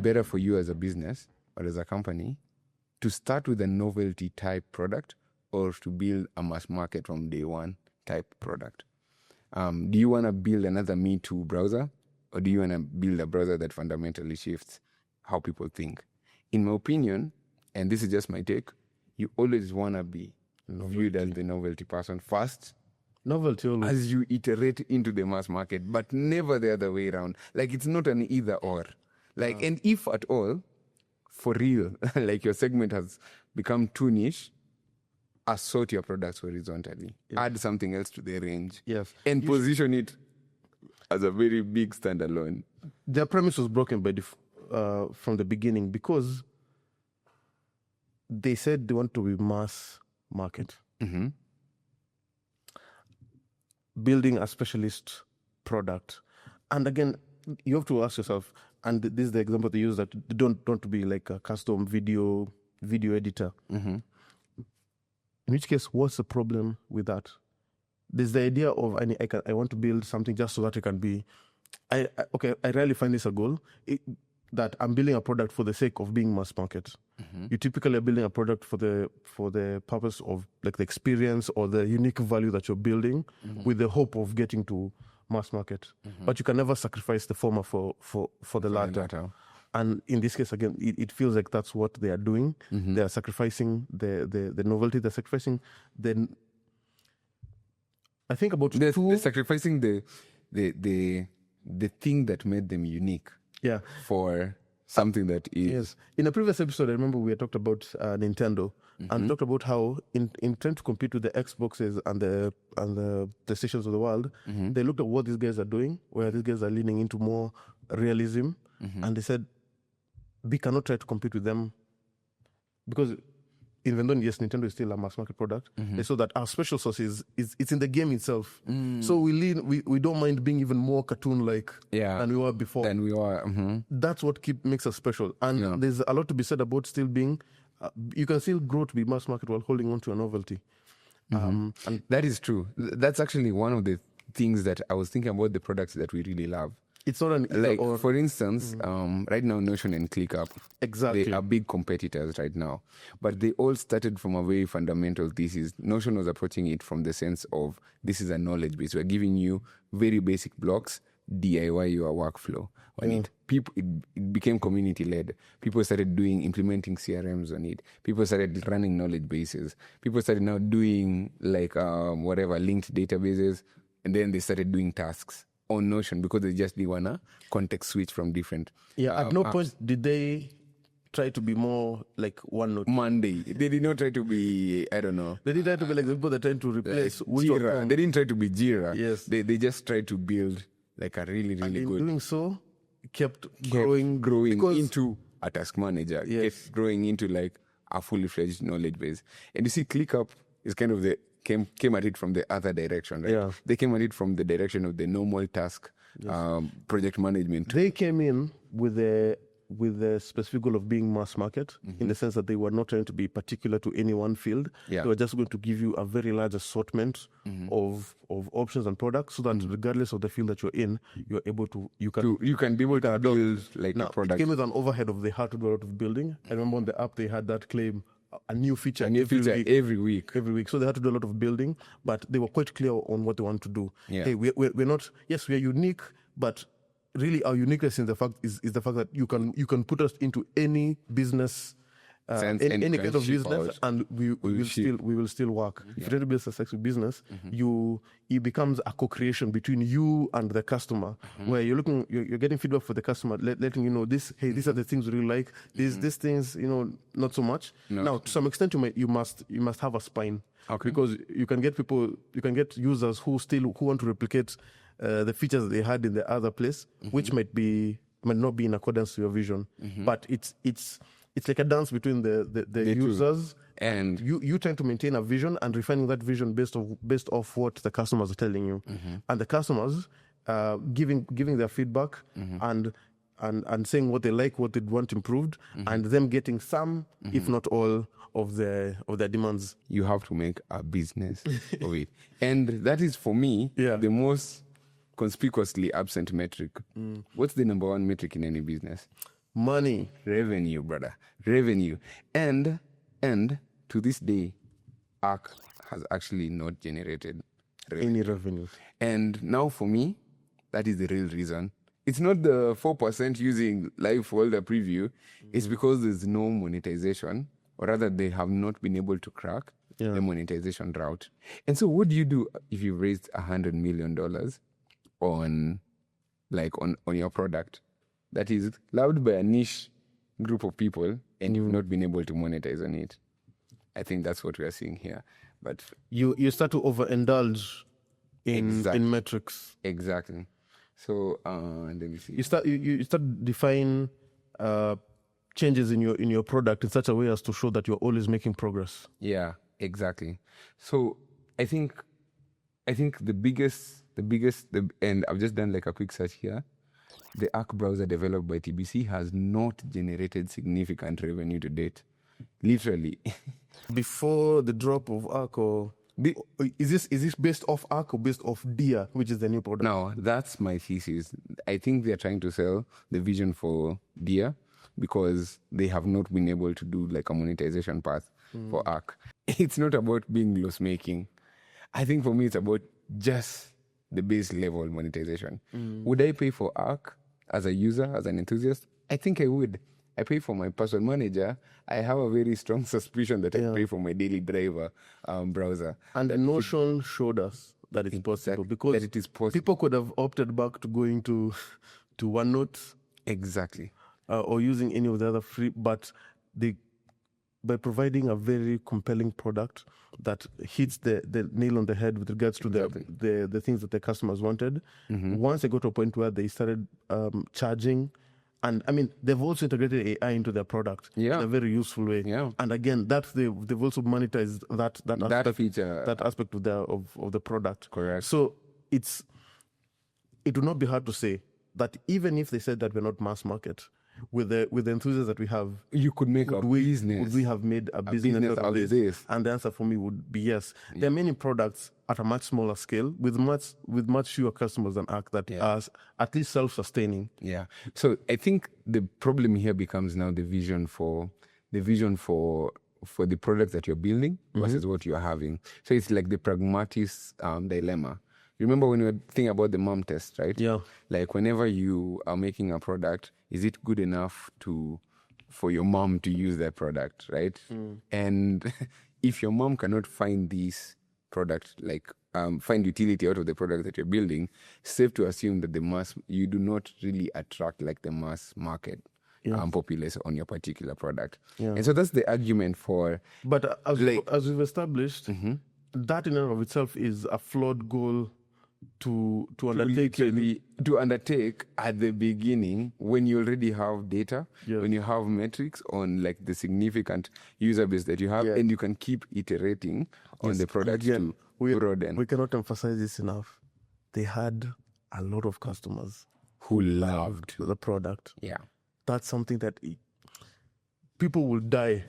better for you as a business or as a company to start with a novelty type product or to build a mass market from day one type product? Do you want to build another Me Too browser, or do you want to build a browser that fundamentally shifts how people think? In my opinion, and this is just my take, you always want to be viewed as the novelty person first. Novelty always. As you iterate into the mass market, but never the other way around. Like, it's not an either or. Like, and if at all, for real, like your segment has become too niche, assort your products horizontally. Yes. Add something else to the range. Yes. And position it as a very big standalone. Their premise was broken from the beginning because they said they want to be mass market. Mm-hmm. Building a specialist product. And again, you have to ask yourself, and this is the example they use, that they don't want to be like a custom video editor. Mm-hmm. In which case, what's the problem with that? There's the idea of I want to build something just so that it can be. I rarely find this a goal. That I'm building a product for the sake of being mass market. Mm-hmm. You typically are building a product for the purpose of like the experience or the unique value that you're building, mm-hmm. with the hope of getting to mass market. Mm-hmm. But you can never sacrifice the former for the latter. And in this case, again, it feels like that's what they are doing. Mm-hmm. They are sacrificing the novelty. They're sacrificing I think about they're sacrificing the thing that made them unique. Yeah. For something that is. Yes. In a previous episode, I remember we had talked about Nintendo, mm-hmm. and talked about how in trying to compete with the Xboxes and the PlayStations of the world, mm-hmm. they looked at what these guys are doing, where these guys are leaning into more realism, mm-hmm. and they said, we cannot try to compete with them because even though, yes, Nintendo is still a mass market product, mm-hmm. they saw that our special sauce is it's in the game itself. Mm. So we don't mind being even more cartoon-like than we were before. Mm-hmm. That's what makes us special. And there's a lot to be said about still being, you can still grow to be mass market while holding on to a novelty. Mm-hmm. And that is true. That's actually one of the things that I was thinking about the products that we really love. It's not an like, for instance, right now Notion and ClickUp, exactly, they are big competitors right now, but they all started from a very fundamental thesis. Notion was approaching it from the sense of this is a knowledge base. We're giving you very basic blocks, DIY your workflow on it. It became community led. People started implementing CRMs on it. People started running knowledge bases. People started now doing like linked databases, and then they started doing tasks on Notion because they just didn't want to context switch from different at no point did they try to be more like OneNote. Monday. They did not try to be, I don't know. They didn't try to be like the people that are trying to replace Jira. They didn't try to be Jira. Yes. They just tried to build like a really, really and good. In doing so, kept growing into a task manager. Yes. Kept growing into like a fully fledged knowledge base. And you see, ClickUp is kind of came at it from the other direction, right? Yeah. They came at it from the direction of the normal task, project management. They came in with the specific goal of being mass market, mm-hmm. in the sense that they were not trying to be particular to any one field. Yeah. They were just going to give you a very large assortment, mm-hmm. of options and products, so that regardless of the field that you're in, you're able to you can be able to build like a product. It came with an overhead of they had to do a lot of building. I remember on the app they had that claim. A new feature every week. So they had to do a lot of building, but they were quite clear on what they want to do. Yeah. Hey, we're not. Yes, we are unique, but really our uniqueness is the fact that you can put us into any business, any kind of business, and we will still work. If you try to build a successful business, mm-hmm. It becomes a co-creation between you and the customer, mm-hmm. where you're getting feedback for the customer, letting you know this. Hey, these are the things we really like. These things, not so much. No. Now, to some extent, you must have a spine, because you can get users who want to replicate the features that they had in the other place, mm-hmm. which might not be in accordance to your vision, mm-hmm. but it's like a dance between the users and you trying to maintain a vision and refining that vision based off what the customers are telling you, mm-hmm. and the customers giving their feedback, mm-hmm. and saying what they like, what they want improved, mm-hmm. and them getting some, mm-hmm. if not all, of their demands. You have to make a business of it, and that is for me the most conspicuously absent metric. What's the number one metric in any business? Money. Revenue, brother. Revenue. And to this day, ARC has actually not generated revenue. Any revenue. And now for me, that is the real reason. It's not the 4% using live folder preview. It's because there's no monetization, or rather they have not been able to crack the monetization route. And so what do you do if you've raised $100 million on your product that is loved by a niche group of people and you've not been able to monetize on it? I think that's what we are seeing here. But you start to overindulge in metrics. Exactly. So let me see. You start define changes in your product in such a way as to show that you're always making progress. Yeah, exactly. So I think the biggest, and I've just done like a quick search here. The ARC browser developed by TBC has not generated significant revenue to date. Literally. Before the drop of ARC, or is this based off ARC or based off DIA, which is the new product? Now, that's my thesis. I think they're trying to sell the vision for DIA because they have not been able to do like a monetization path for ARC. It's not about being loss making. I think for me, it's about just the base level monetization. Would I pay for ARC as a user, as an enthusiast? I think I would. I pay for my password manager. I have a very strong suspicion that I pay for my daily driver browser. And the Notion showed us that it's possible, because that it is possible. People could have opted back to going to OneNote. Exactly. Or using any of the other free, but by providing a very compelling product that hits the nail on the head with regards to the things that the customers wanted. Once they got to a point where they started charging, and I mean, they've also integrated AI into their product in a very useful way. Yeah. And again, they've also monetized that aspect, feature, that aspect of the product. Correct. So it would not be hard to say that even if they said that we're not mass market, with the enthusiasm that we have, you could make a business. Would we have made a business out of this? And the answer for me would be yes. There are many products at a much smaller scale with much fewer customers than ARC that are at least self-sustaining. Yeah. So I think the problem here becomes now the vision for the product that you're building versus what you're having. So it's like the pragmatic dilemma. Remember when we were thinking about the mom test, right? Yeah. Like whenever you are making a product, is it good enough for your mom to use that product, right? And if your mom cannot find this product, like find utility out of the product that you're building, it's safe to assume that you do not really attract like the mass market populace on your particular product. Yeah. And so that's the argument for... But as we've established, that in and of itself is a flawed goal to undertake at the beginning, when you already have data, when you have metrics on like the significant user base that you have, and you can keep iterating on the product to broaden. We cannot emphasize this enough. They had a lot of customers who loved the product. Yeah, that's something that people will die.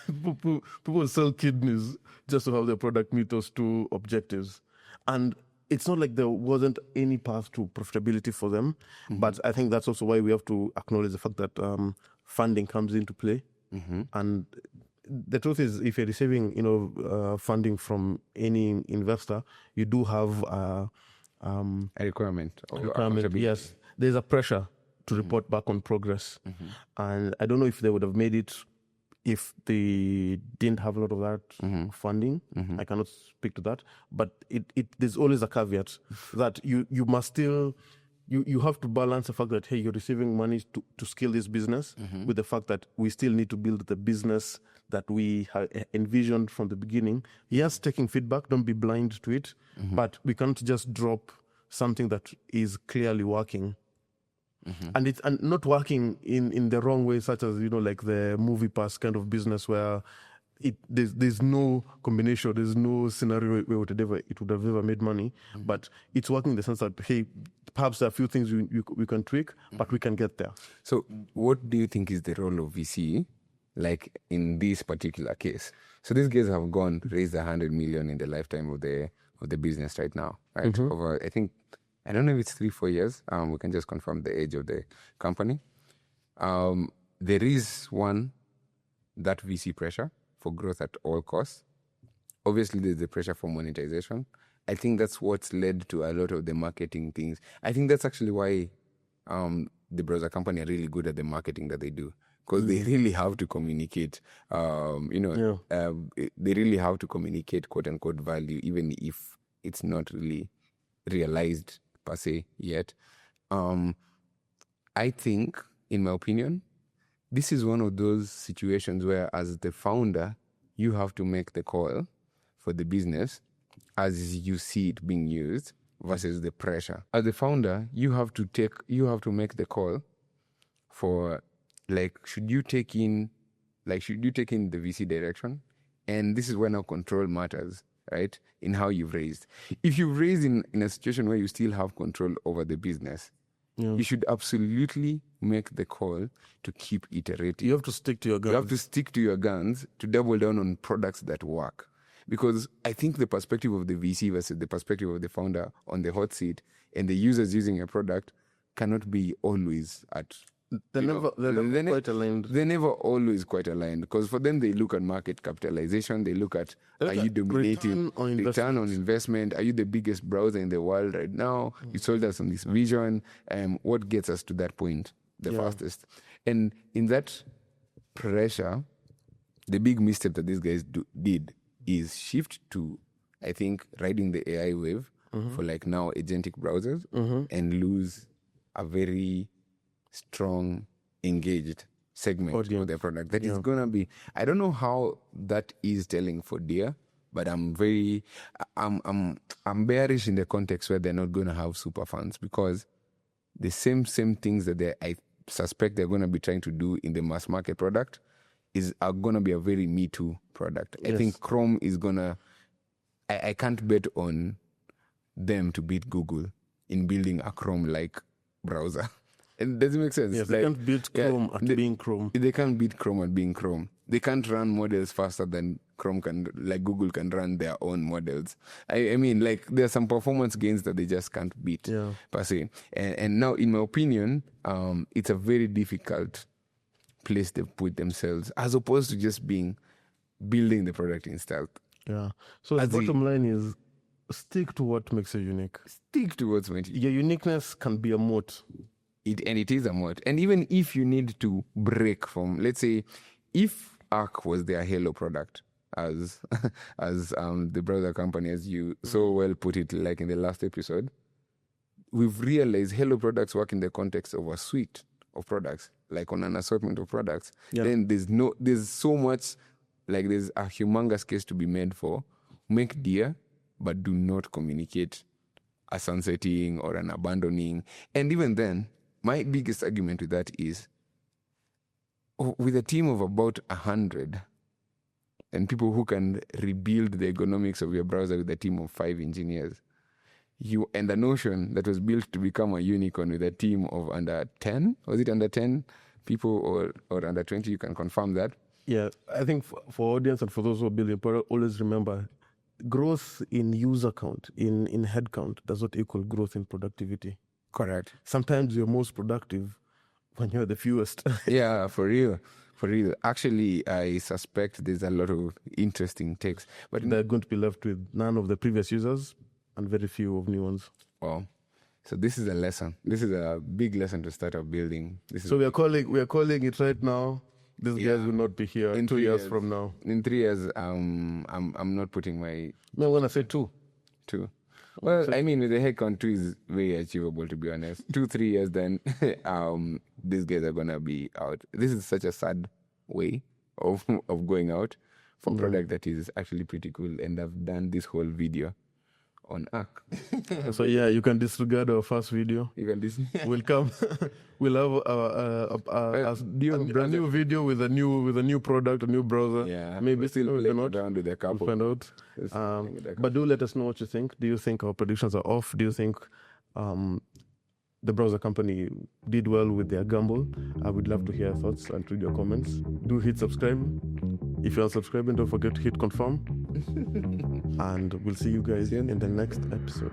People will sell kidneys just to have their product meet those two objectives. And it's not like there wasn't any path to profitability for them, but I think that's also why we have to acknowledge the fact that funding comes into play. And the truth is, if you're receiving, funding from any investor, you do have a requirement. Yes, there's a pressure to report back on progress. And I don't know if they would have made it if they didn't have a lot of that funding. I cannot speak to that, but there's always a caveat that you must still, you have to balance the fact that, hey, you're receiving money to scale this business with the fact that we still need to build the business that we envisioned from the beginning. Yes, taking feedback, don't be blind to it, but we can't just drop something that is clearly working. And it's not working in the wrong way, such as, like the movie pass kind of business where there's no combination, there's no scenario where it would have ever made money, but it's working in the sense that, hey, perhaps there are a few things we can tweak, but we can get there. So what do you think is the role of VC, like in this particular case? So these guys have raised $100 million in the lifetime of the business right now, right? Over, I think, I don't know if it's 3-4 years. We can just confirm the age of the company. There is that VC pressure for growth at all costs. Obviously, there's the pressure for monetization. I think that's what's led to a lot of the marketing things. I think that's actually why the browser company are really good at the marketing that they do, because they really have to communicate. They really have to communicate quote unquote value, even if it's not really realized per se yet. I think, in my opinion, this is one of those situations where, as the founder, you have to make the call for the business as you see it being used versus the pressure. As the founder, you have to make the call for, like, should you take in the VC direction? And this is where now control matters, right? In how you've raised. If you've raised in a situation where you still have control over the business, you should absolutely make the call to keep iterating. You have to stick to your guns. You have to stick to your guns to double down on products that work. Because I think the perspective of the VC versus the perspective of the founder on the hot seat and the users using a product cannot be always at... They're never quite aligned. They're never always quite aligned, because for them, they look at market capitalization. They look at, are you dominating? Return on investment. Are you the biggest browser in the world right now? You sold us on this vision. What gets us to that point the fastest? And in that pressure, the big mistake that these guys did is shift to, I think, riding the AI wave for like now agentic browsers and lose a very strong, engaged segment of their product. That is going to be, I don't know how that is telling for Deer, but I'm bearish in the context where they're not going to have super fans, because the same things that I suspect they're going to be trying to do in the mass market product are going to be a very Me Too product. I think Chrome is going to, I can't bet on them to beat Google in building a Chrome-like browser. It doesn't make sense. Yes, they can't beat Chrome at being Chrome. They can't beat Chrome at being Chrome. They can't run models faster than Chrome can, like Google can run their own models. I mean, like, there are some performance gains that they just can't beat, per se. And now, in my opinion, it's a very difficult place they've put themselves, as opposed to just building the product in stealth. Yeah. So the bottom line is, stick to what makes you unique. Stick to what's makes you. Your uniqueness can be a moat. It is a moat. And even if you need to break from, let's say, if Arc was their Halo product, as the browser company, as you so well put it, like in the last episode, we've realized Halo products work in the context of a suite of products, like on an assortment of products. Then there's so much, like there's a humongous case to be made for make Deer, but do not communicate a sunsetting or an abandoning. And even then, my biggest argument with that is, with a team of about 100 and people who can rebuild the ergonomics of your browser with a team of 5 engineers, and the notion that was built to become a unicorn with a team of under 10, was it under 10 people or under 20? You can confirm that. Yeah, I think for audience and for those who are building product, always remember, growth in user count, in head count, does not equal growth in productivity. Correct. Sometimes you're most productive when you're the fewest. Yeah, for real. Actually, I suspect there's a lot of interesting takes, but they're going to be left with none of the previous users and very few of new ones. Wow. So this is a lesson. This is a big lesson to start up building. So we are calling it right now. These guys will not be here in 2 years from now. In 3 years, I'm not putting my. No, I'm gonna say 2. 2. Well, I mean, with the headcount, 2 is very achievable, to be honest. 2-3 years, then these guys are gonna be out. This is such a sad way of going out for a product that is actually pretty cool, and I've done this whole video on Arc. So yeah, you can disregard our first video. You can We'll come. We'll have a brand new video with a new product, a new browser. Yeah, maybe still play around with a couple. We'll find out. But do let us know what you think. Do you think our predictions are off? Do you think the browser company did well with their gamble? I would love to hear your thoughts and read your comments. Do hit subscribe. If you're unsubscribing, don't forget to hit confirm. And we'll see you guys in the next episode.